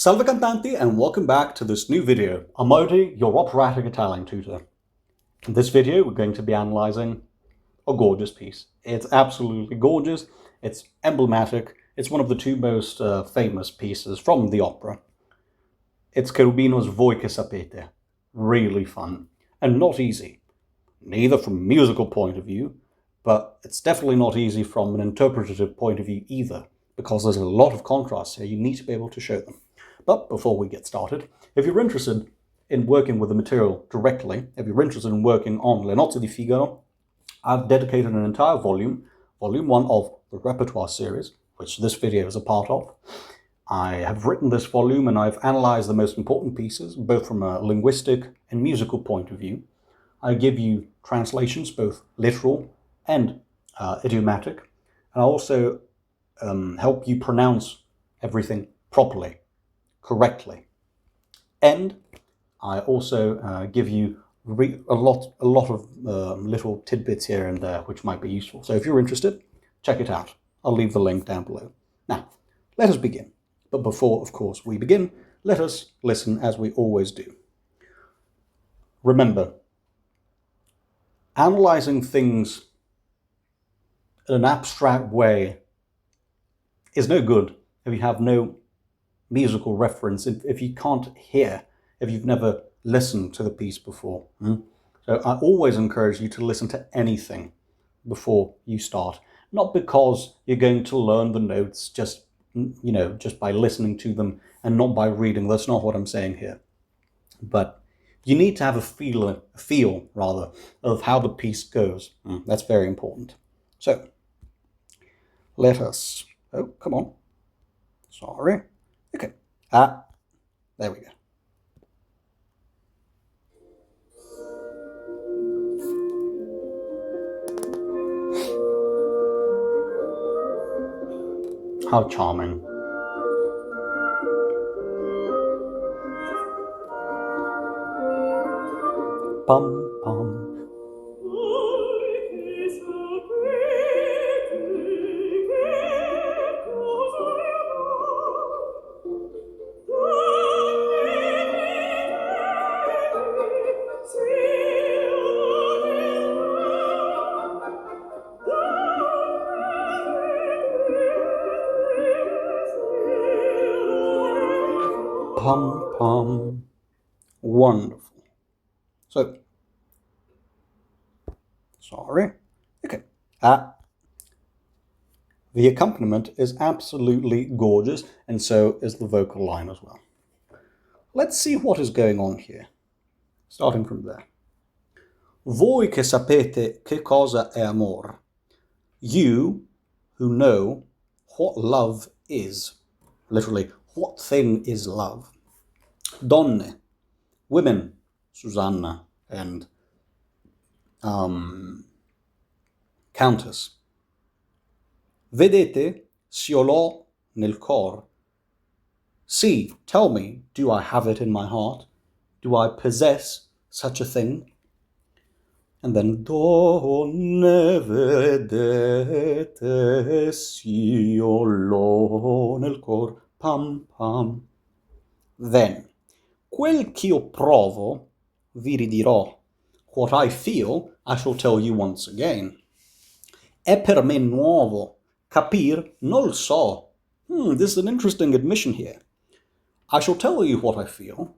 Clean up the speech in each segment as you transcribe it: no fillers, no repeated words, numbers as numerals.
Salve cantanti and welcome back to this new video. I'm Modi, your Operatic Italian tutor. In this video we're going to be analysing a gorgeous piece. It's absolutely gorgeous, it's emblematic, it's one of the two most famous pieces from the opera. It's Cherubino's Voi che sapete. Really fun and not easy. Neither from a musical point of view, but it's definitely not easy from an interpretative point of view either, because there's a lot of contrasts here. You need to be able to show them. But before we get started, if you're interested in working with the material directly, if you're interested in working on Le nozze di Figaro, I've dedicated an entire volume 1 of the Repertoire Series, which this video is a part of. I have written this volume and I've analysed the most important pieces, both from a linguistic and musical point of view. I give you translations, both literal and idiomatic, and I also help you pronounce everything properly, correctly. And I also give you a lot of little tidbits here and there which might be useful. So if you're interested, check it out. I'll leave the link down below. Now, let us begin. But before, of course, we begin, let us listen as we always do. Remember, analysing things in an abstract way is no good if you have no musical reference, if you can't hear, if you've never listened to the piece before. So I always encourage you to listen to anything before you start. Not because you're going to learn the notes just by listening to them and not by reading. That's not what I'm saying here. But you need to have a feel of how the piece goes. That's very important. So let us, oh, come on. Sorry. Okay. There we go. How charming. Pum, pum. Pum, pum. Wonderful. So, sorry. Okay. The accompaniment is absolutely gorgeous, and so is the vocal line as well. Let's see what is going on here. Starting from there. Voi che sapete che cosa è amor. You who know what love is. Literally, what thing is love? Donne, women, Susanna and Countess. Vedete, se l'ho nel cor. See, tell me, do I have it in my heart? Do I possess such a thing? And then, donne vedete, se l'ho nel cor. Pam, pam. Then, quel ch'io provo, vi ridirò. What I feel, I shall tell you once again. È per me nuovo, capir non so. This is an interesting admission here. I shall tell you what I feel.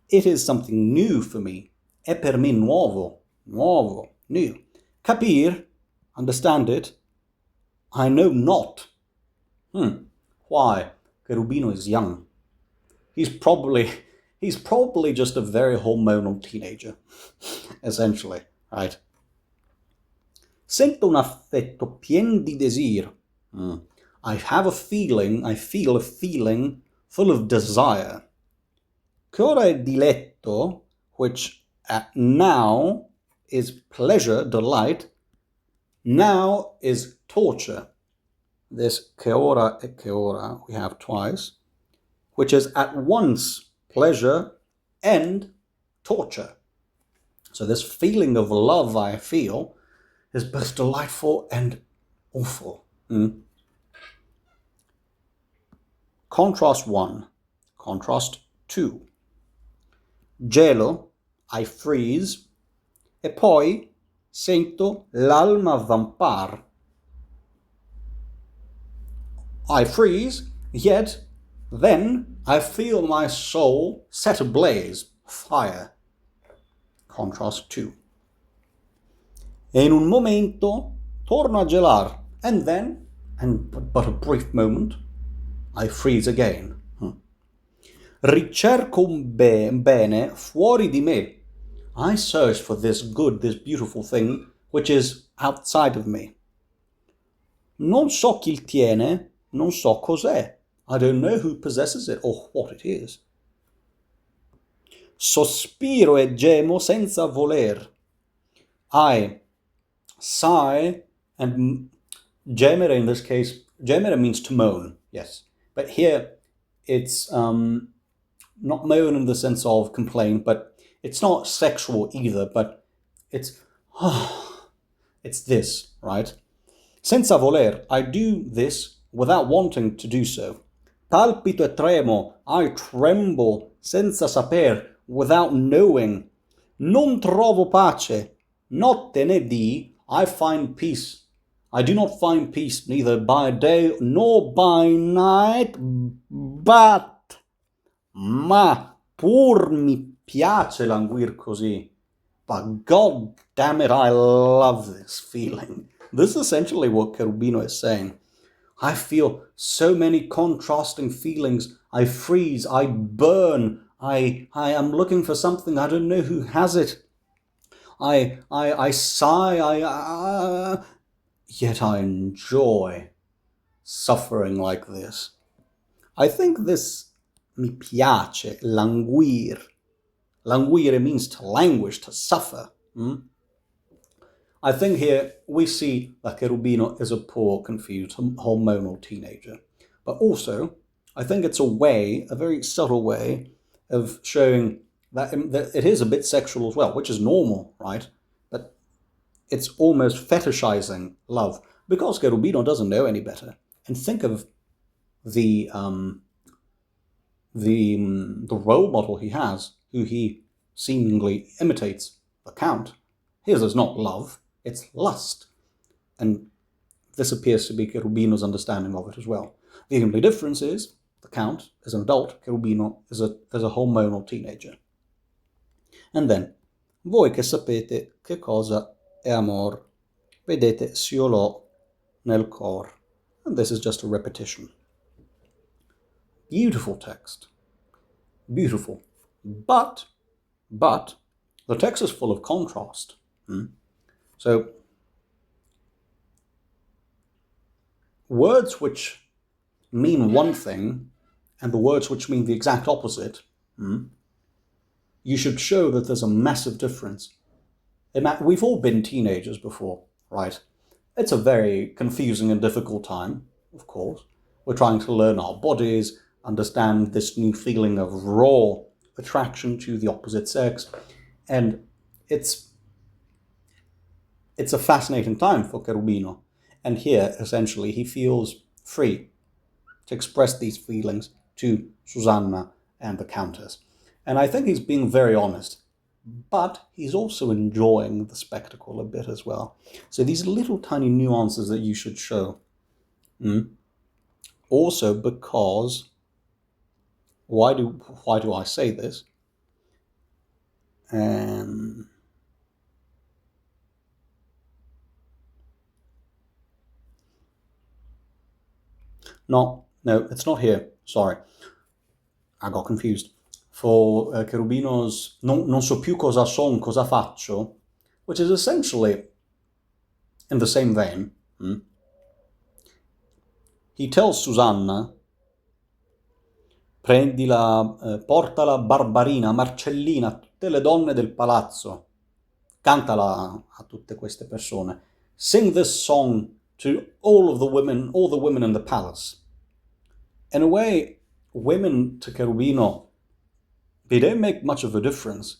It is something new for me. È per me nuovo, nuovo, new. Capir, understand it. I know not. Why? Cherubino is young. He's probably just a very hormonal teenager, essentially, right? Sento un affetto pien di desir. I feel a feeling full of desire. Che ora è diletto, which now is pleasure, delight, now is torture. This che ora e che ora we have twice, which is at once pleasure and torture. So this feeling of love I feel is both delightful and awful. Contrast 1. Contrast 2. Gelo, I freeze, e poi sento l'alma vampar. I freeze, yet then I feel my soul set ablaze, fire. Contrast 2. E in un momento torno a gelar, and then, and but a brief moment, I freeze again. Ricerco un bene fuori di me. I search for this good, this beautiful thing, which is outside of me. Non so chi il tiene, non so cos'è. I don't know who possesses it or what it is. Sospiro e gemo senza voler. I sigh and gemere in this case, gemere means to moan, yes. But here it's not moan in the sense of complain, but it's not sexual either, but it's it's this, right? Senza voler, I do this without wanting to do so. Palpito e tremo, I tremble senza saper, without knowing. Non trovo pace, notte né di, I find peace. I do not find peace neither by day nor by night, ma pur mi piace languir così. But God damn it, I love this feeling. This is essentially what Cherubino is saying. I feel so many contrasting feelings. I freeze, I burn, I am looking for something, I don't know who has it. I sigh, yet I enjoy suffering like this. I think this mi piace, languir. Languire means to languish, to suffer. I think here we see that Cherubino is a poor, confused, hormonal teenager. But also, I think it's a way, a very subtle way, of showing that it is a bit sexual as well, which is normal, right? But it's almost fetishizing love, because Cherubino doesn't know any better. And think of the role model he has, who he seemingly imitates, the Count. His is not love, it's lust. And this appears to be Cherubino's understanding of it as well. The only difference is, the Count is an adult, Cherubino is a hormonal teenager. And then, voi che sapete che cosa è amor, vedete s'io l'ho nel cor. And this is just a repetition. Beautiful text. Beautiful. But the text is full of contrast. So, words which mean one thing and the words which mean the exact opposite, you should show that there's a massive difference. We've all been teenagers before, right? It's a very confusing and difficult time, of course. We're trying to learn our bodies, understand this new feeling of raw attraction to the opposite sex, and it's a fascinating time for Cherubino. And here, essentially, he feels free to express these feelings to Susanna and the Countess. And I think he's being very honest, but he's also enjoying the spectacle a bit as well. So these little tiny nuances that you should show. Also because, why do I say this? No, it's not here. Sorry. I got confused. For Cherubino's non so più cosa son, cosa faccio, which is essentially in the same vein. He tells Susanna, portala Barbarina, Marcellina, tutte le donne del palazzo. Cantala a tutte queste persone. Sing this song to all the women in the palace. In a way, women to Cherubino, they don't make much of a difference.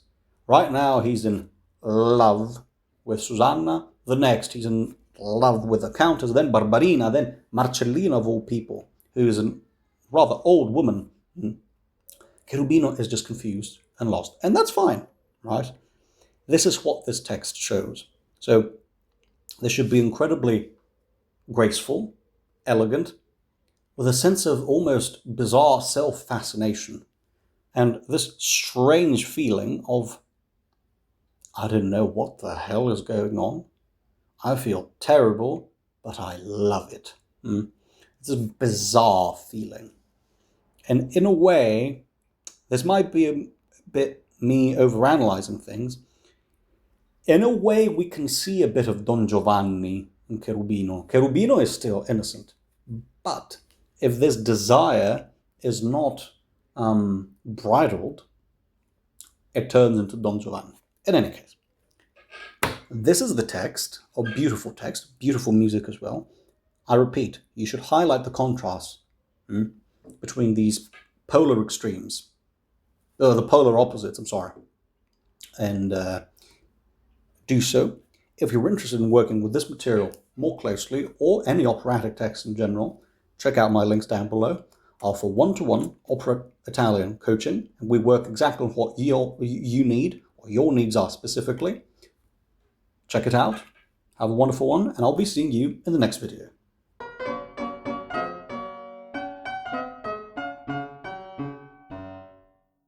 Right now, he's in love with Susanna. The next, he's in love with the Countess, then Barbarina, then Marcellina of all people, who is a rather old woman. Cherubino is just confused and lost. And that's fine, right? This is what this text shows. So this should be incredibly graceful, elegant, with a sense of almost bizarre self-fascination, and this strange feeling of, I don't know what the hell is going on. I feel terrible, but I love it. It's a bizarre feeling. And in a way, this might be a bit me overanalyzing things. In a way, we can see a bit of Don Giovanni in Cherubino. Cherubino is still innocent, but if this desire is not bridled, it turns into Don Giovanni. In any case, this is the text, a beautiful text, beautiful music as well. I repeat, you should highlight the contrast between these polar extremes, the polar opposites, I'm sorry, and do so. If you're interested in working with this material more closely, or any operatic text in general, check out my links down below. I offer one-to-one opera Italian coaching, and we work exactly on what you need, or your needs are specifically. Check it out. Have a wonderful one, and I'll be seeing you in the next video.